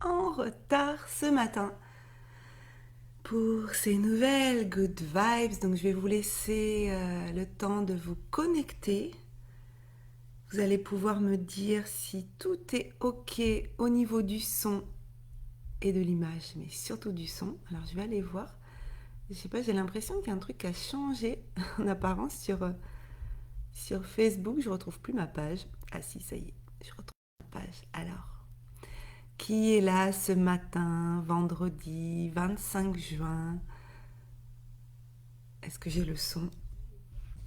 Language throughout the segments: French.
En retard ce matin pour ces nouvelles good vibes. Donc je vais vous laisser le temps de vous connecter. Vous allez pouvoir me dire si tout est ok au niveau du son et de l'image, mais surtout du son. Alors je vais aller voir. Je sais pas, j'ai l'impression qu'il y a un truc qui a changé en apparence sur Facebook. Je retrouve plus ma page. Ah si, ça y est, je retrouve ma page. Alors, qui est là ce matin, vendredi 25 juin? Est-ce que j'ai le son?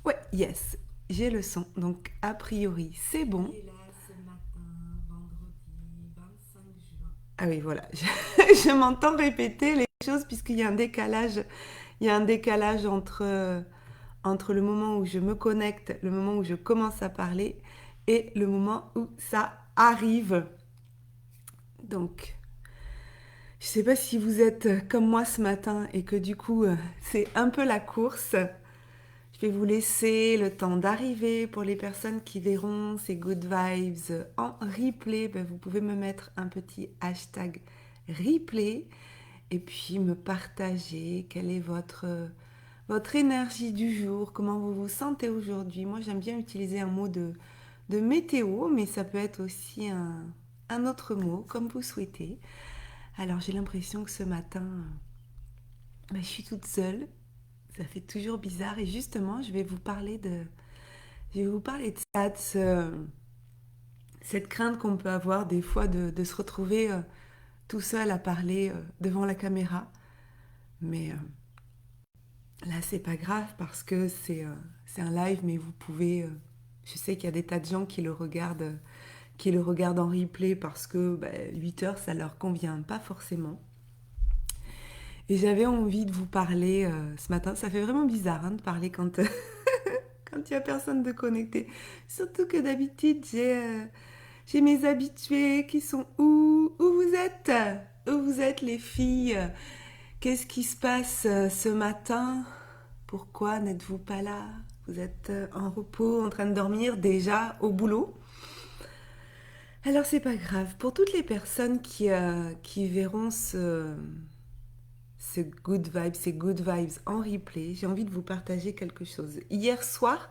Ouais, yes, j'ai le son. Donc, a priori, c'est bon. Et là, ce matin, vendredi 25 juin. Ah oui, voilà. Je m'entends répéter les choses puisqu'il y a un décalage. Il y a un décalage entre le moment où je me connecte, le moment où je commence à parler et le moment où ça arrive. Donc, je sais pas si vous êtes comme moi ce matin et que du coup, c'est un peu la course. Je vais vous laisser le temps d'arriver. Pour les personnes qui verront ces good vibes en replay, ben vous pouvez me mettre un petit hashtag replay et puis me partager quelle est votre énergie du jour, comment vous vous sentez aujourd'hui. Moi, j'aime bien utiliser un mot de météo, mais ça peut être aussi un autre mot, comme vous souhaitez. Alors, j'ai l'impression que ce matin, ben, je suis toute seule. Ça fait toujours bizarre. Et justement, je vais vous parler de ça, cette crainte qu'on peut avoir des fois de se retrouver tout seul à parler devant la caméra. Mais là, c'est pas grave parce que c'est un live, mais vous pouvez. Je sais qu'il y a des tas de gens qui le regardent en replay parce que 8 heures, ça leur convient pas forcément. Et j'avais envie de vous parler ce matin. Ça fait vraiment bizarre hein, de parler quand il n'y a personne de connecté. Surtout que d'habitude, j'ai mes habitués qui sont où? Où vous êtes? Où vous êtes les filles? Qu'est-ce qui se passe ce matin? Pourquoi n'êtes-vous pas là? Vous êtes en repos, en train de dormir, déjà au boulot? Alors c'est pas grave. Pour toutes les personnes qui verront ces good vibes en replay, j'ai envie de vous partager quelque chose. Hier soir,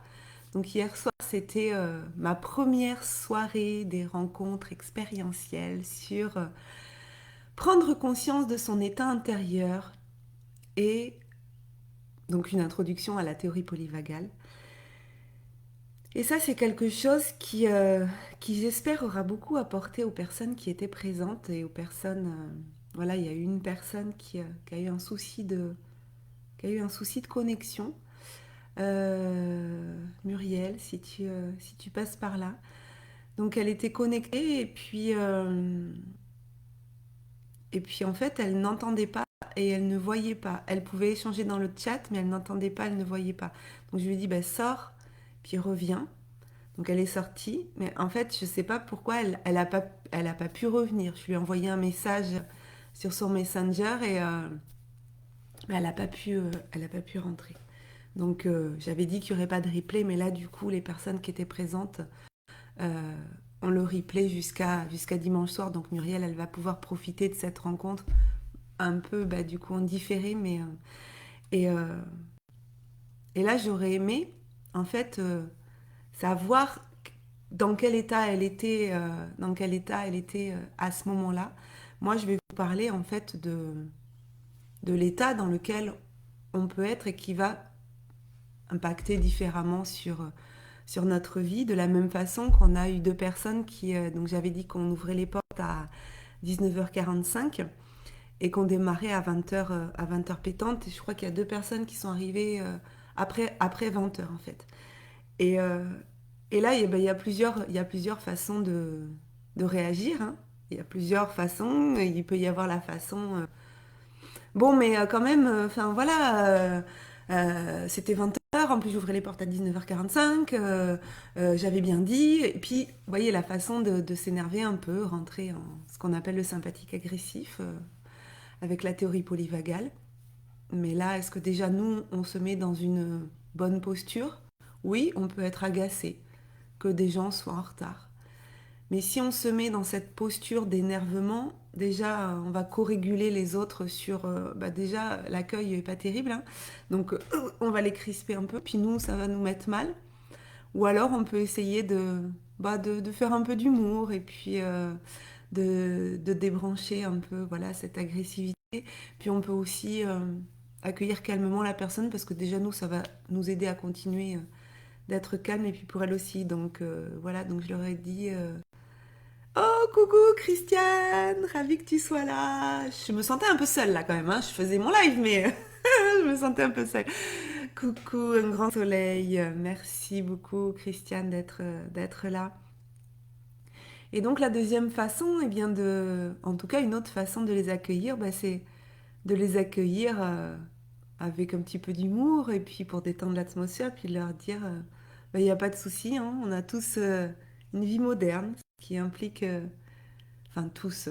c'était ma première soirée des rencontres expérientielles sur prendre conscience de son état intérieur et donc une introduction à la théorie polyvagale. Et ça, c'est quelque chose qui j'espère, aura beaucoup apporté aux personnes qui étaient présentes et aux personnes. Voilà, il y a eu une personne qui a eu un souci de connexion. Muriel, si tu passes par là. Donc elle était connectée et puis en fait elle n'entendait pas et elle ne voyait pas. Elle pouvait échanger dans le chat mais elle n'entendait pas, elle ne voyait pas. Donc je lui ai dit bah, sors puis reviens. Donc elle est sortie mais en fait je ne sais pas pourquoi elle a pas pu revenir. Je lui ai envoyé un message sur son Messenger et elle a pas pu rentrer. Donc j'avais dit qu'il n'y aurait pas de replay mais là du coup les personnes qui étaient présentes Euh, on le replay jusqu'à dimanche soir. Donc Muriel, elle va pouvoir profiter de cette rencontre un peu du coup en différé. Et, euh, et là, j'aurais aimé en fait savoir dans quel état elle était à ce moment-là. Moi, je vais vous parler en fait de l'état dans lequel on peut être et qui va impacter différemment sur notre vie, de la même façon qu'on a eu deux personnes donc j'avais dit qu'on ouvrait les portes à 19h45 et qu'on démarrait à 20h pétante. Et je crois qu'il y a deux personnes qui sont arrivées après 20h en fait. Et, euh, et là, il y a plusieurs façons de réagir. Hein. Il y a plusieurs façons. Il peut y avoir la façon bon, mais quand même, enfin voilà, c'était 20h, en plus j'ouvrais les portes à 19h45, j'avais bien dit, et puis, vous voyez, la façon de s'énerver un peu, rentrer en ce qu'on appelle le sympathique agressif, avec la théorie polyvagale. Mais là, est-ce que déjà nous, on se met dans une bonne posture? Oui, on peut être agacé que des gens soient en retard. Mais si on se met dans cette posture d'énervement, déjà, on va co-réguler les autres sur... bah déjà, l'accueil est pas terrible, hein. Donc, on va les crisper un peu, puis nous, ça va nous mettre mal. Ou alors, on peut essayer de faire un peu d'humour et puis de débrancher un peu voilà, cette agressivité. Puis, on peut aussi accueillir calmement la personne parce que déjà, nous, ça va nous aider à continuer d'être calme et puis pour elle aussi. Donc, voilà, donc je leur ai dit... Oh, coucou Christiane, ravie que tu sois là. Je me sentais un peu seule là quand même, hein. Je faisais mon live, mais je me sentais un peu seule. Coucou, un grand soleil. Merci beaucoup Christiane d'être là. Et donc la deuxième façon, eh bien en tout cas une autre façon de les accueillir, bah, c'est de les accueillir avec un petit peu d'humour et puis pour détendre l'atmosphère, puis de leur dire, bah, il n'y a pas de souci, hein, on a tous une vie moderne, ce qui implique, enfin tous.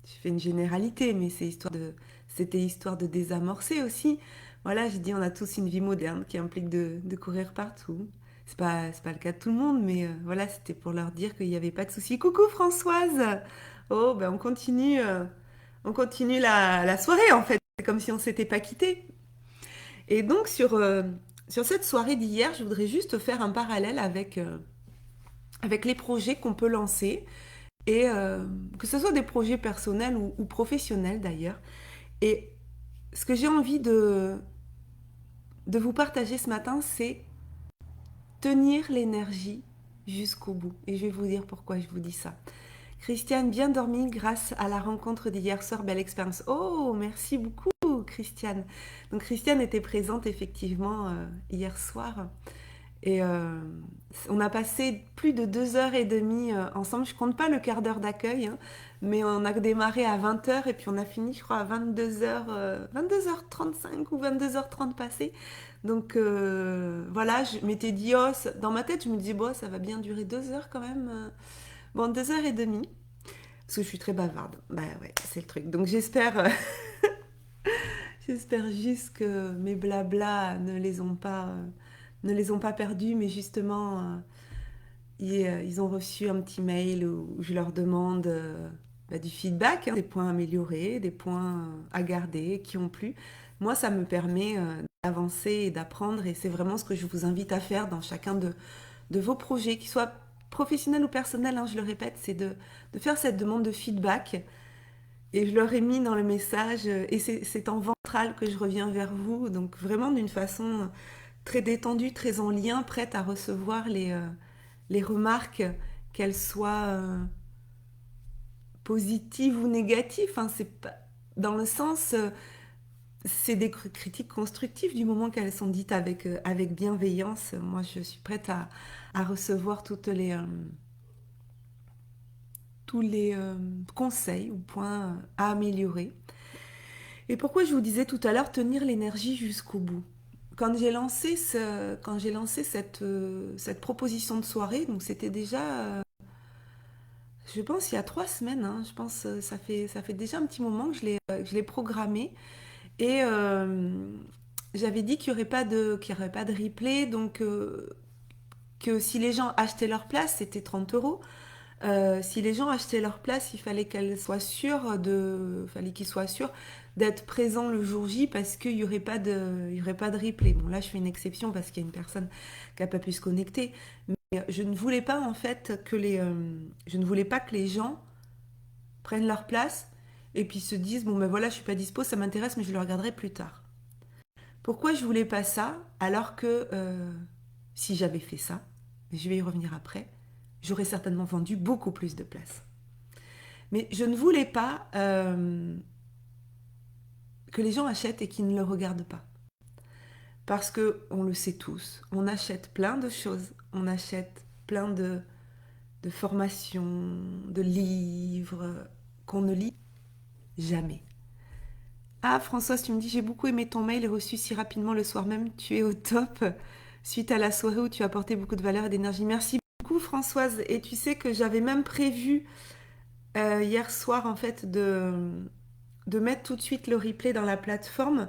Je fais une généralité, mais c'était histoire de désamorcer aussi. Voilà, j'ai dit, on a tous une vie moderne qui implique de courir partout. C'est pas le cas de tout le monde, mais voilà, c'était pour leur dire qu'il n'y avait pas de souci. Coucou Françoise! Oh, ben on continue la soirée en fait. C'est comme si on s'était pas quitté. Et donc sur cette soirée d'hier, je voudrais juste faire un parallèle avec les projets qu'on peut lancer et que ce soit des projets personnels ou professionnels d'ailleurs. Et ce que j'ai envie de vous partager ce matin, c'est tenir l'énergie jusqu'au bout. Et je vais vous dire pourquoi je vous dis ça. Christiane, bien dormi grâce à la rencontre d'hier soir, belle expérience. Oh, merci beaucoup Christiane. Donc Christiane était présente effectivement hier soir. Et on a passé plus de 2 heures et demie ensemble. Je compte pas le quart d'heure d'accueil, hein, mais on a démarré à 20 heures et puis on a fini, je crois, à 22 heures, 22h35 ou 22h30 passées. Donc voilà, je m'étais dit, oh, dans ma tête, je me disais, bon, ça va bien durer 2 heures quand même. Bon, 2 heures et demie, parce que je suis très bavarde. Bah ouais, c'est le truc. Donc j'espère juste que mes blablas ne les ont pas perdus, mais justement, ils ont reçu un petit mail où je leur demande bah, du feedback, hein, des points améliorés, des points à garder, qui ont plu. Moi, ça me permet d'avancer et d'apprendre, et c'est vraiment ce que je vous invite à faire dans chacun de vos projets, qu'ils soient professionnels ou personnels, hein, je le répète, c'est de faire cette demande de feedback. Et je leur ai mis dans le message, et c'est en ventral que je reviens vers vous, donc vraiment d'une façon très détendue, très en lien, prête à recevoir les remarques, qu'elles soient positives ou négatives. Enfin, c'est pas, dans le sens, c'est des critiques constructives du moment qu'elles sont dites avec bienveillance. Moi, je suis prête à recevoir tous les conseils ou points à améliorer. Et pourquoi je vous disais tout à l'heure tenir l'énergie jusqu'au bout? Quand j'ai lancé cette proposition de soirée, donc c'était déjà, je pense, il y a 3 semaines, hein, je pense, ça fait déjà un petit moment que je l'ai programmé. Et j'avais dit qu'il y aurait pas de replay, donc que si les gens achetaient leur place, c'était 30 euros. Si les gens achetaient leur place, il fallait qu'ils soient sûrs d'être présents le jour J parce qu'il y aurait pas de replay. Bon, là, je fais une exception parce qu'il y a une personne qui n'a pas pu se connecter. Mais je ne voulais pas, en fait, je ne voulais pas que les gens prennent leur place et puis se disent, bon, ben voilà, je suis pas dispo, ça m'intéresse, mais je le regarderai plus tard. Pourquoi je voulais pas ça alors que si j'avais fait ça, je vais y revenir après, j'aurais certainement vendu beaucoup plus de places. Mais je ne voulais pas que les gens achètent et qu'ils ne le regardent pas. Parce que, on le sait tous, on achète plein de choses. On achète plein de formations, de livres qu'on ne lit jamais. Ah, Françoise, tu me dis, j'ai beaucoup aimé ton mail reçu si rapidement le soir même. Tu es au top. Suite à la soirée où tu as apporté beaucoup de valeur et d'énergie. Merci beaucoup, Françoise. Et tu sais que j'avais même prévu hier soir, en fait, de mettre tout de suite le replay dans la plateforme.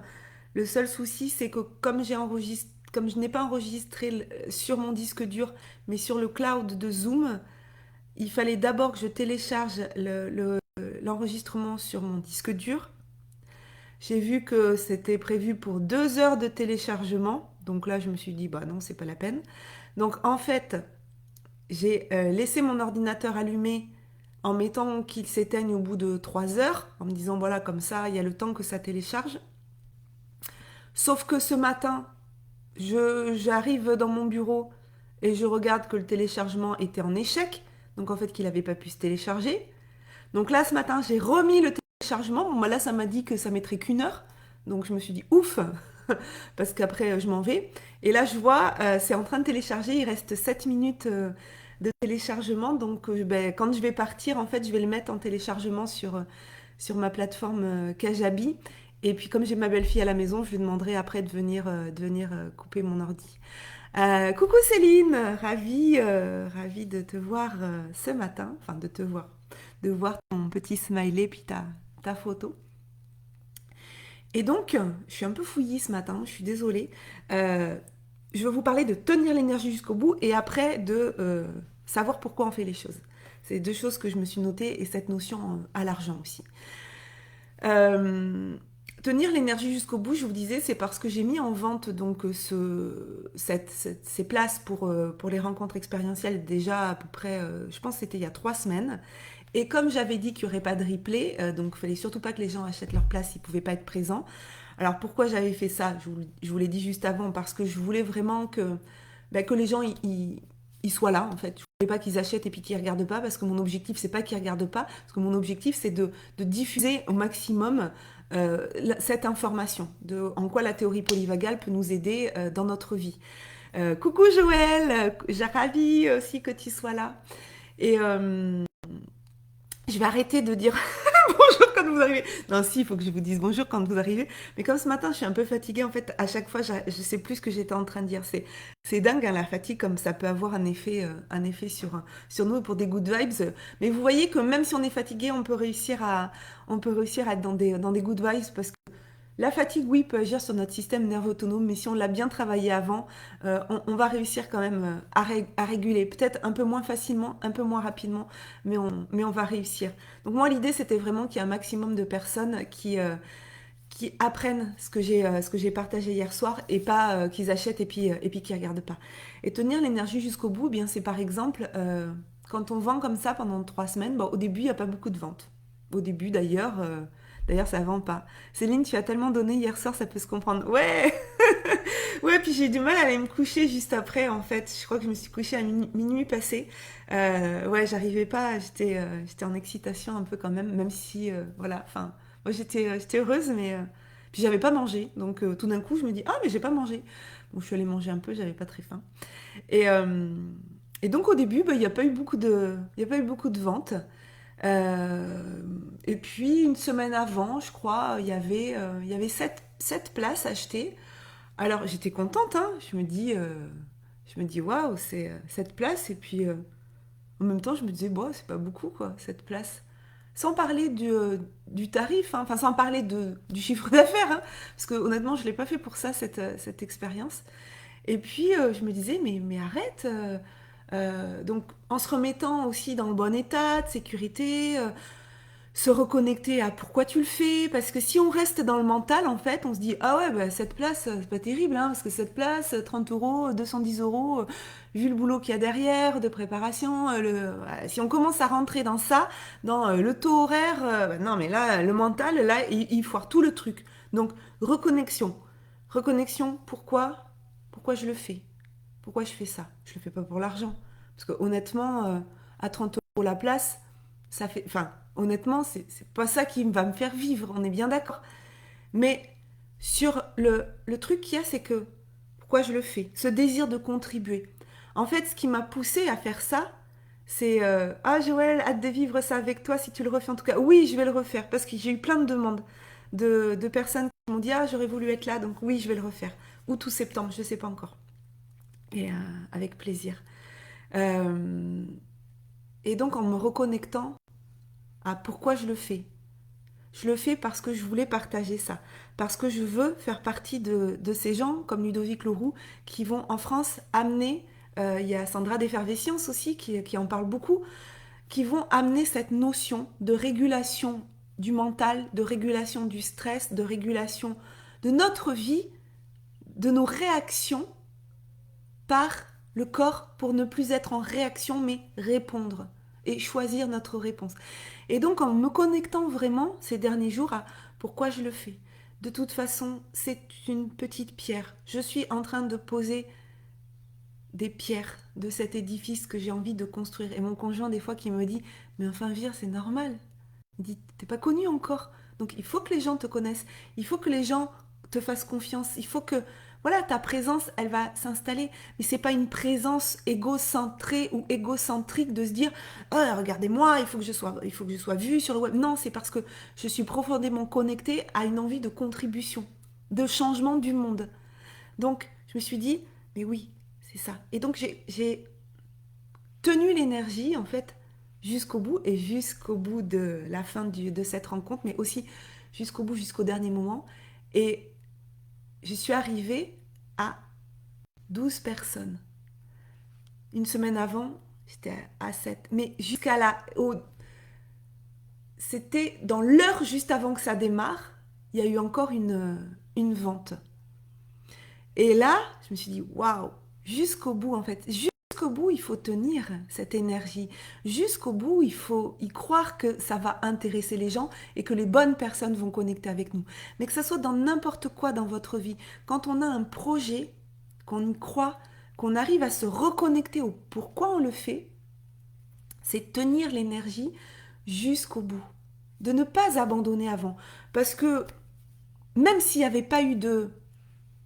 Le seul souci, c'est que comme je n'ai pas enregistré sur mon disque dur, mais sur le cloud de Zoom, il fallait d'abord que je télécharge l'enregistrement sur mon disque dur. J'ai vu que c'était prévu pour 2 heures de téléchargement. Donc là, je me suis dit, bah non, c'est pas la peine. Donc en fait, j'ai laissé mon ordinateur allumé en mettant qu'il s'éteigne au bout de 3 heures, en me disant, voilà, comme ça, il y a le temps que ça télécharge. Sauf que ce matin, j'arrive dans mon bureau et je regarde que le téléchargement était en échec. Donc en fait, qu'il n'avait pas pu se télécharger. Donc là, ce matin, j'ai remis le téléchargement. Bon, là, ça m'a dit que ça mettrait qu'une heure. Donc je me suis dit, ouf, parce qu'après, je m'en vais. Et là, je vois, c'est en train de télécharger. Il reste 7 minutes de téléchargement. Donc ben, quand je vais partir, en fait, je vais le mettre en téléchargement sur ma plateforme Kajabi. Et puis comme j'ai ma belle-fille à la maison, je lui demanderai après de venir couper mon ordi. Coucou Céline, ravie de te voir ce matin, enfin de voir ton petit smiley puis ta photo. Et donc, je suis un peu fouillie ce matin, je suis désolée. Euh, je vais vous parler de tenir l'énergie jusqu'au bout et après de savoir pourquoi on fait les choses. C'est deux choses que je me suis notées et cette notion à l'argent aussi. Euh, Tenir l'énergie jusqu'au bout, je vous disais, c'est parce que j'ai mis en vente donc ces places pour les rencontres expérientielles déjà à peu près, je pense que c'était il y a 3 semaines. Et comme j'avais dit qu'il n'y aurait pas de replay, donc il fallait surtout pas que les gens achètent leur place, ils ne pouvaient pas être présents. Alors pourquoi j'avais fait ça? Je vous l'ai dit juste avant, parce que je voulais vraiment que les gens ils soient là en fait. Je voulais pas qu'ils achètent et puis qu'ils regardent pas, parce que mon objectif c'est pas qu'ils regardent pas, parce que mon objectif c'est de diffuser au maximum cette information, en quoi la théorie polyvagale peut nous aider dans notre vie. Coucou Joël, j'ai ravi aussi que tu sois là. Et je vais arrêter de dire bonjour quand vous arrivez. Non, si, il faut que je vous dise bonjour quand vous arrivez. Mais comme ce matin, je suis un peu fatiguée, en fait, à chaque fois, je sais plus ce que j'étais en train de dire. C'est dingue, hein, la fatigue, comme ça peut avoir un effet sur nous pour des good vibes. Mais vous voyez que même si on est fatigué, on peut réussir à être dans des good vibes parce que la fatigue, oui, peut agir sur notre système nerveux autonome, mais si on l'a bien travaillé avant, on va réussir quand même à réguler. Peut-être un peu moins facilement, un peu moins rapidement, mais on va réussir. Donc moi, l'idée, c'était vraiment qu'il y ait un maximum de personnes qui apprennent ce que j'ai partagé hier soir et pas qu'ils achètent et puis qu'ils ne regardent pas. Et tenir l'énergie jusqu'au bout, eh bien c'est par exemple, quand on vend comme ça pendant 3 semaines, bon, au début, il n'y a pas beaucoup de ventes. Au début, d'ailleurs, ça ne vend pas. Céline, tu as tellement donné hier soir, ça peut se comprendre. Ouais. Ouais, puis j'ai eu du mal à aller me coucher juste après, en fait. Je crois que je me suis couchée à minuit passé. Ouais, j'arrivais pas, j'étais en excitation un peu quand même si, voilà, enfin, moi j'étais heureuse, mais puis j'avais pas mangé. Donc tout d'un coup, je me dis, ah, mais j'ai pas mangé. Donc je suis allée manger un peu, j'avais pas très faim. Et, euh, et donc au début, bah, il y a pas eu beaucoup de ventes. Euh, et puis une semaine avant, je crois, il y avait sept places achetées. Alors j'étais contente, hein. Je me dis waouh, c'est cette place. Et puis en même temps, je me disais, bon, c'est pas beaucoup, quoi, cette place. Sans parler du tarif, hein. Enfin sans parler du chiffre d'affaires, hein. Parce que honnêtement, je l'ai pas fait pour ça, cette expérience. Et puis je me disais, mais arrête. Donc en se remettant aussi dans le bon état de sécurité, se reconnecter à pourquoi tu le fais, parce que si on reste dans le mental, en fait, on se dit, ah ouais, bah, cette place, c'est pas terrible, hein, parce que cette place, 30 euros, 210 euros, vu le boulot qu'il y a derrière, de préparation, si on commence à rentrer dans ça, dans le taux horaire, bah, non, mais là, le mental, là, il foire tout le truc. Donc, reconnexion. Reconnexion, pourquoi je le fais? Pourquoi je fais ça? Je le fais pas pour l'argent. Parce que honnêtement, à 30 euros la place, ça fait. Enfin, honnêtement, c'est pas ça qui va me faire vivre, on est bien d'accord. Mais sur le truc qu'il y a, c'est que pourquoi je le fais? Ce désir de contribuer. En fait, ce qui m'a poussé à faire ça, c'est ah Joël, hâte de vivre ça avec toi si tu le refais en tout cas. Oui, je vais le refaire parce que j'ai eu plein de demandes de personnes qui m'ont dit ah j'aurais voulu être là, donc oui, je vais le refaire. Ou tout septembre, je sais pas encore. Et avec plaisir. Euh, et donc en me reconnectant à pourquoi je le fais. Je le fais parce que je voulais partager ça, parce que je veux faire partie de ces gens comme Ludovic Leroux qui vont en France amener, il y a Sandra d'Effervescience aussi qui en parle beaucoup, qui vont amener cette notion de régulation du mental, de régulation du stress, de régulation de notre vie, de nos réactions par le corps pour ne plus être en réaction mais répondre et choisir notre réponse. Et donc en me connectant vraiment ces derniers jours à pourquoi je le fais. De toute façon, c'est une petite pierre. Je suis en train de poser des pierres de cet édifice que j'ai envie de construire. Et mon conjoint des fois qui me dit « Mais enfin Vire, c'est normal. » Il dit « T'es pas connu encore. Donc il faut que les gens te connaissent. Il faut que les gens te fassent confiance. Il faut que voilà, ta présence, elle va s'installer. Mais c'est pas une présence égocentrée ou égocentrique de se dire oh, regardez-moi, il faut que je sois vue sur le web. Non, c'est parce que je suis profondément connectée à une envie de contribution, de changement du monde. Donc je me suis dit mais oui, c'est ça. Et donc j'ai tenu l'énergie en fait jusqu'au bout et jusqu'au bout de la fin de cette rencontre, mais aussi jusqu'au bout, jusqu'au dernier moment. Et je suis arrivée à 12 personnes. Une semaine avant, j'étais à 7. Mais jusqu'à là, c'était dans l'heure juste avant que ça démarre, il y a eu encore une vente. Et là, je me suis dit, waouh, jusqu'au bout en fait. Jusqu'au bout, il faut tenir cette énergie. Jusqu'au bout, il faut y croire que ça va intéresser les gens et que les bonnes personnes vont connecter avec nous. Mais que ça soit dans n'importe quoi dans votre vie. Quand on a un projet, qu'on y croit, qu'on arrive à se reconnecter au pourquoi on le fait, c'est tenir l'énergie jusqu'au bout. De ne pas abandonner avant. Parce que même s'il n'y avait pas eu de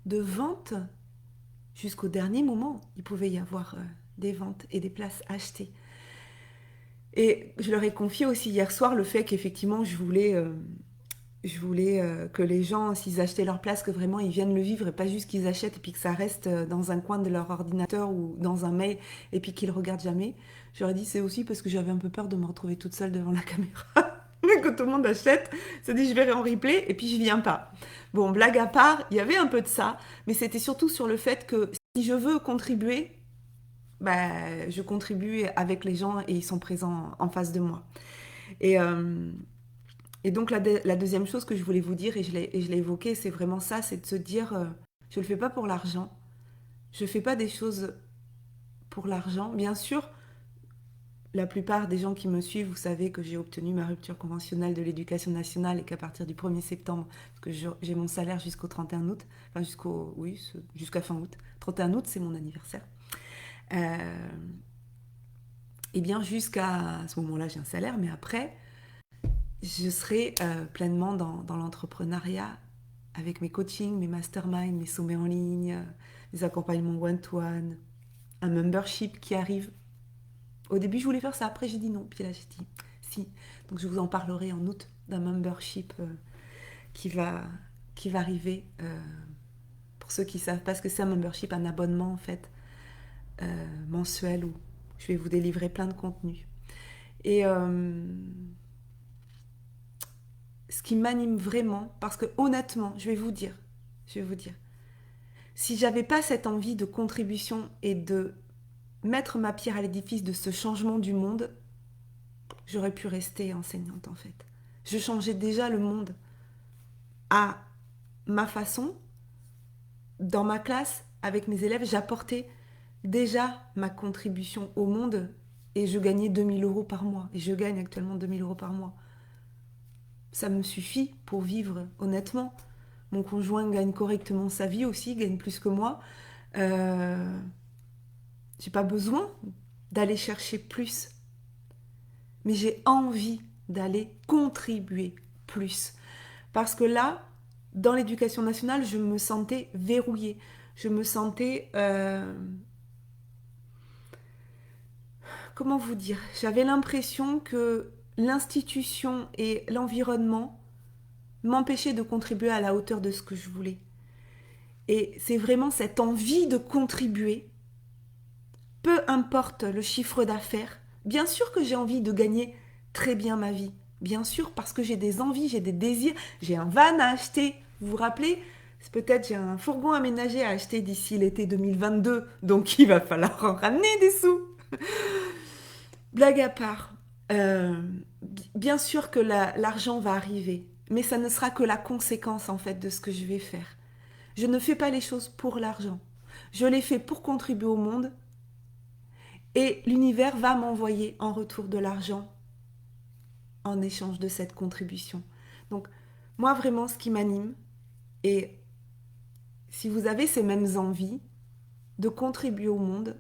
vente, jusqu'au dernier moment, il pouvait y avoir des ventes et des places achetées. Et je leur ai confié aussi hier soir le fait qu'effectivement, je voulais que les gens, s'ils achetaient leur place, que vraiment ils viennent le vivre et pas juste qu'ils achètent et puis que ça reste dans un coin de leur ordinateur ou dans un mail et puis qu'ils ne regardent jamais. Je leur ai dit c'est aussi parce que j'avais un peu peur de me retrouver toute seule devant la caméra. Mais que tout le monde achète, se dit je verrai en replay et puis je viens pas. Bon, blague à part, il y avait un peu de ça, mais c'était surtout sur le fait que si je veux contribuer, bah, je contribue avec les gens et ils sont présents en face de moi. Et donc la deuxième chose que je voulais vous dire, et je l'ai évoqué, c'est vraiment ça, c'est de se dire, je ne le fais pas pour l'argent, je ne fais pas des choses pour l'argent. Bien sûr, la plupart des gens qui me suivent, vous savez que j'ai obtenu ma rupture conventionnelle de l'éducation nationale et qu'à partir du 1er septembre, parce que j'ai mon salaire jusqu'au 31 août, enfin jusqu'à fin août. 31 août, c'est mon anniversaire. Et bien jusqu'à ce moment-là, j'ai un salaire, mais après, je serai pleinement dans l'entrepreneuriat avec mes coachings, mes masterminds, mes sommets en ligne, mes accompagnements one-to-one, un membership qui arrive. Au début, je voulais faire ça. Après, j'ai dit non. Puis là, j'ai dit si. Donc, je vous en parlerai en août d'un membership qui va arriver. Pour ceux qui ne savent pas ce que c'est un membership, un abonnement en fait, mensuel où je vais vous délivrer plein de contenus. Et ce qui m'anime vraiment, parce que honnêtement, je vais vous dire, si j'avais pas cette envie de contribution et de mettre ma pierre à l'édifice de ce changement du monde, j'aurais pu rester enseignante en fait. Je changeais déjà le monde à ma façon, dans ma classe, avec mes élèves, j'apportais déjà ma contribution au monde et je gagnais 2000 € par mois. Et je gagne actuellement 2000 € par mois. Ça me suffit pour vivre honnêtement. Mon conjoint gagne correctement sa vie aussi, gagne plus que moi. J'ai pas besoin d'aller chercher plus. Mais j'ai envie d'aller contribuer plus. Parce que là, dans l'éducation nationale, je me sentais verrouillée. Je me sentais... comment vous dire? J'avais l'impression que l'institution et l'environnement m'empêchaient de contribuer à la hauteur de ce que je voulais. Et c'est vraiment cette envie de contribuer, peu importe le chiffre d'affaires. Bien sûr que j'ai envie de gagner très bien ma vie. Bien sûr, parce que j'ai des envies, j'ai des désirs, j'ai un van à acheter. Vous vous rappelez? C'est peut-être j'ai un fourgon aménagé à acheter d'ici l'été 2022, donc il va falloir en ramener des sous. Blague à part, Euh, Bien sûr que l'argent va arriver, mais ça ne sera que la conséquence en fait de ce que je vais faire. Je ne fais pas les choses pour l'argent. Je les fais pour contribuer au monde et l'univers va m'envoyer en retour de l'argent en échange de cette contribution. Donc moi vraiment ce qui m'anime, et si vous avez ces mêmes envies de contribuer au monde,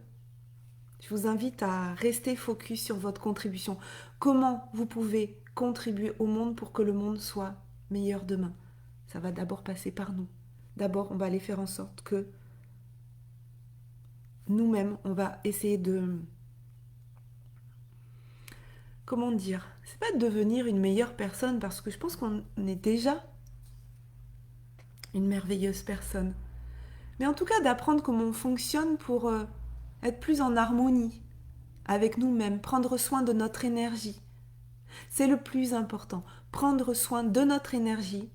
je vous invite à rester focus sur votre contribution. Comment vous pouvez contribuer au monde pour que le monde soit meilleur demain? Ça va d'abord passer par nous. D'abord, on va aller faire en sorte que nous-mêmes, on va essayer de... Comment dire? C'est pas de devenir une meilleure personne parce que je pense qu'on est déjà une merveilleuse personne. Mais en tout cas, d'apprendre comment on fonctionne pour être plus en harmonie avec nous-mêmes, prendre soin de notre énergie. C'est le plus important. Prendre soin de notre énergie,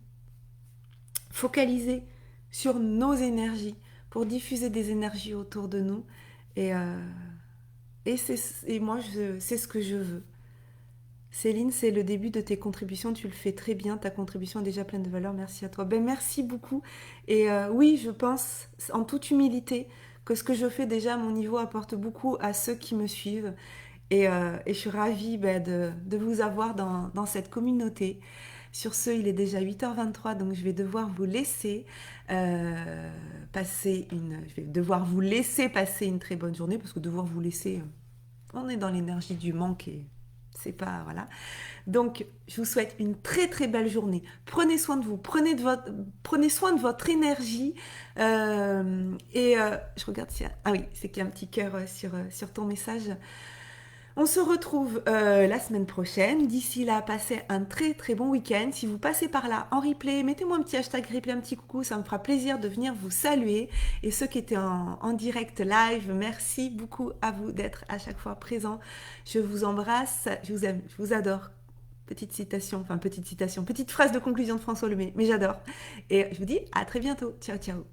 focaliser sur nos énergies pour diffuser des énergies autour de nous. Et, euh, et moi, c'est ce que je veux. Céline, c'est le début de tes contributions. Tu le fais très bien. Ta contribution est déjà pleine de valeur. Merci à toi. Ben, merci beaucoup. Et oui, je pense en toute humilité que ce que je fais déjà à mon niveau apporte beaucoup à ceux qui me suivent. Et je suis ravie de vous avoir dans cette communauté. Sur ce, il est déjà 8h23, donc je vais devoir vous laisser je vais devoir vous laisser passer une très bonne journée, parce que devoir vous laisser, on est dans l'énergie du manque et c'est pas, voilà. Donc, je vous souhaite une très très belle journée. Prenez soin de vous, prenez soin de votre énergie. Je regarde si... Ah oui, c'est qu'il y a un petit cœur sur ton message. On se retrouve la semaine prochaine. D'ici là, passez un très très bon week-end. Si vous passez par là en replay, mettez-moi un petit hashtag replay, un petit coucou. Ça me fera plaisir de venir vous saluer. Et ceux qui étaient en direct live, merci beaucoup à vous d'être à chaque fois présents. Je vous embrasse, je vous aime, je vous adore. Petite citation, petite phrase de conclusion de François Lemay, mais j'adore. Et je vous dis à très bientôt. Ciao, ciao.